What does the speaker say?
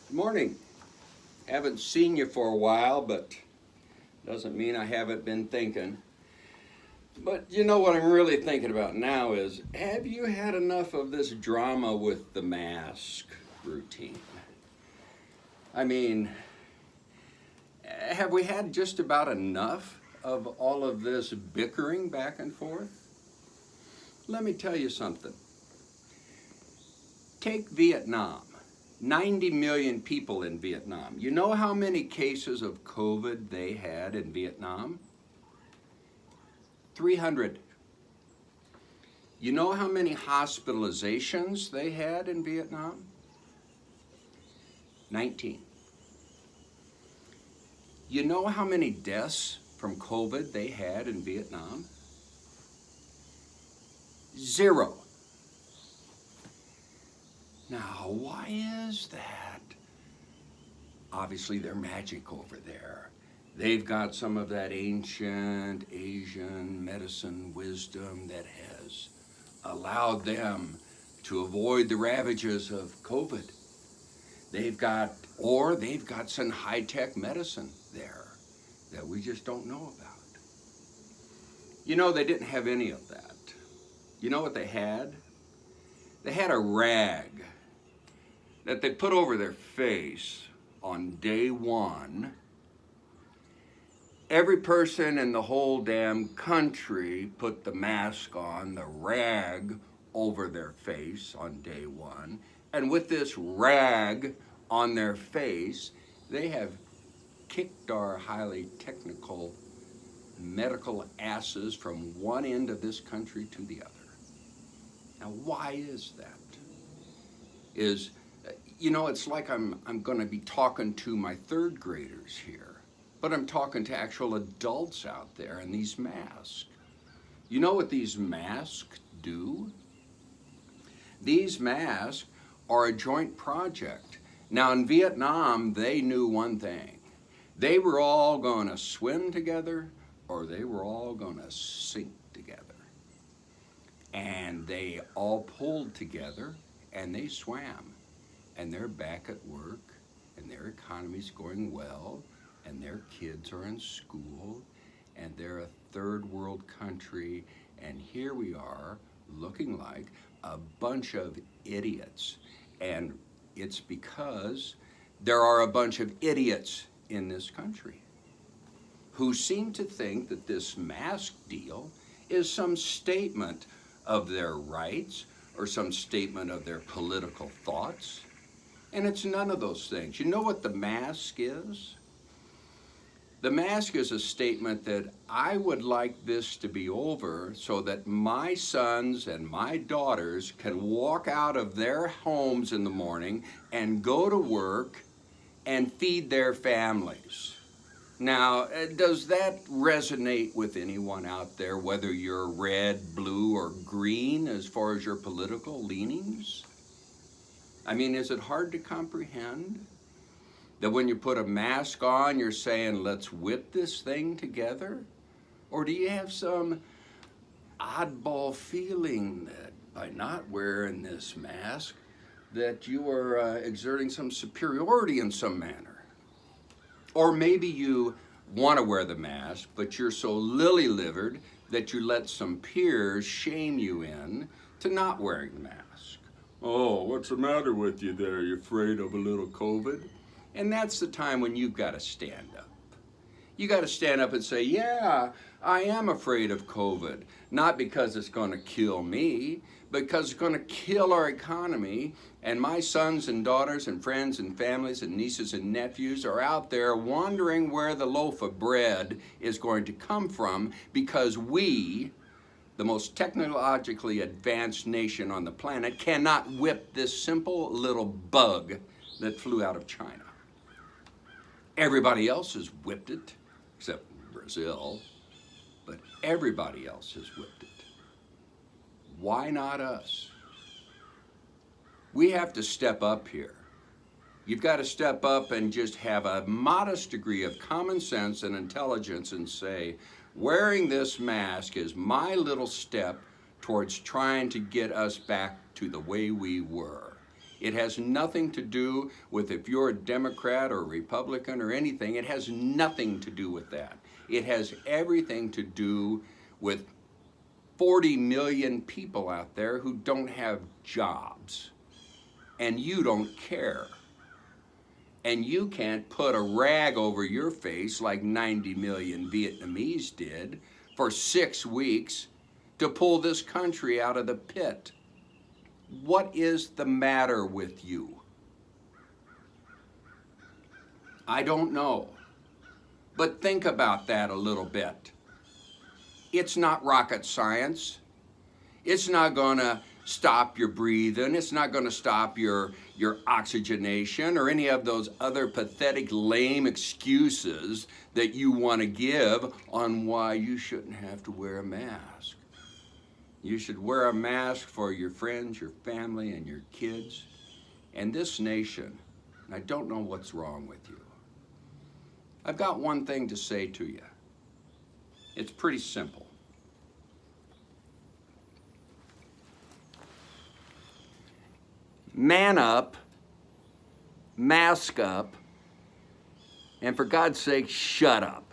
Good morning. Haven't seen you for a while, but doesn't mean I haven't been thinking. But you know what I'm really thinking about now is, have you had enough of this drama with the mask routine? I mean, have we had just about enough of all of this bickering back and forth? Let me tell you something. Take Vietnam. 90 million people in Vietnam. You know how many cases of COVID they had in Vietnam? 300. You know how many hospitalizations they had in Vietnam? 19. You know how many deaths from COVID they had in Vietnam? 0. Now, why is that? Obviously, they're magic over there. They've got some of that ancient Asian medicine wisdom that has allowed them to avoid the ravages of COVID. They've got some high-tech medicine there that we just don't know about. You know, they didn't have any of that. You know what they had? They had a rag that they put over their face on day one. Every person in the whole damn country put the mask on, the rag over their face on day one. And with this rag on their face, they have kicked our highly technical medical asses from one end of this country to the other. Now, why is that? It's like I'm going to be talking to my third graders here, but I'm talking to actual adults out there in these masks. You know what these masks do? These masks are a joint project. Now, in Vietnam, they knew one thing. They were all going to swim together, or they were all going to sink together. And they all pulled together, and they swam. And they're back at work, and their economy's going well, and their kids are in school, and they're a third world country, and here we are looking like a bunch of idiots. And it's because there are a bunch of idiots in this country who seem to think that this mask deal is some statement of their rights or some statement of their political thoughts. And it's none of those things. You know what the mask is? The mask is a statement that I would like this to be over so that my sons and my daughters can walk out of their homes in the morning and go to work and feed their families. Now, does that resonate with anyone out there, whether you're red, blue, or green as far as your political leanings? I mean, is it hard to comprehend that when you put a mask on, you're saying, let's whip this thing together? Or do you have some oddball feeling that by not wearing this mask, that you are exerting some superiority in some manner? Or maybe you want to wear the mask, but you're so lily-livered that you let some peers shame you in to not wearing the mask. Oh, what's the matter with you there? You afraid of a little COVID? And that's the time when you've got to stand up. You got to stand up and say, yeah, I am afraid of COVID. Not because it's going to kill me, but because it's going to kill our economy. And my sons and daughters and friends and families and nieces and nephews are out there wondering where the loaf of bread is going to come from because we, the most technologically advanced nation on the planet, cannot whip this simple little bug that flew out of China. Everybody else has whipped it, except Brazil, but everybody else has whipped it. Why not us? We have to step up here. You've got to step up and just have a modest degree of common sense and intelligence and say, wearing this mask is my little step towards trying to get us back to the way we were. It has nothing to do with if you're a Democrat or a Republican or anything. It has nothing to do with that. It has everything to do with 40 million people out there who don't have jobs. And you don't care. And you can't put a rag over your face like 90 million Vietnamese did for 6 weeks to pull this country out of the pit. What is the matter with you? I don't know. But think about that a little bit. It's not rocket science. It's not going to stop your breathing. It's not going to stop your oxygenation or any of those other pathetic, lame excuses that you want to give on why you shouldn't have to wear a mask. You should wear a mask for your friends, your family, and your kids, and this nation. And I don't know what's wrong with you. I've got one thing to say to you. It's pretty simple. Man up, mask up, and for God's sake, shut up.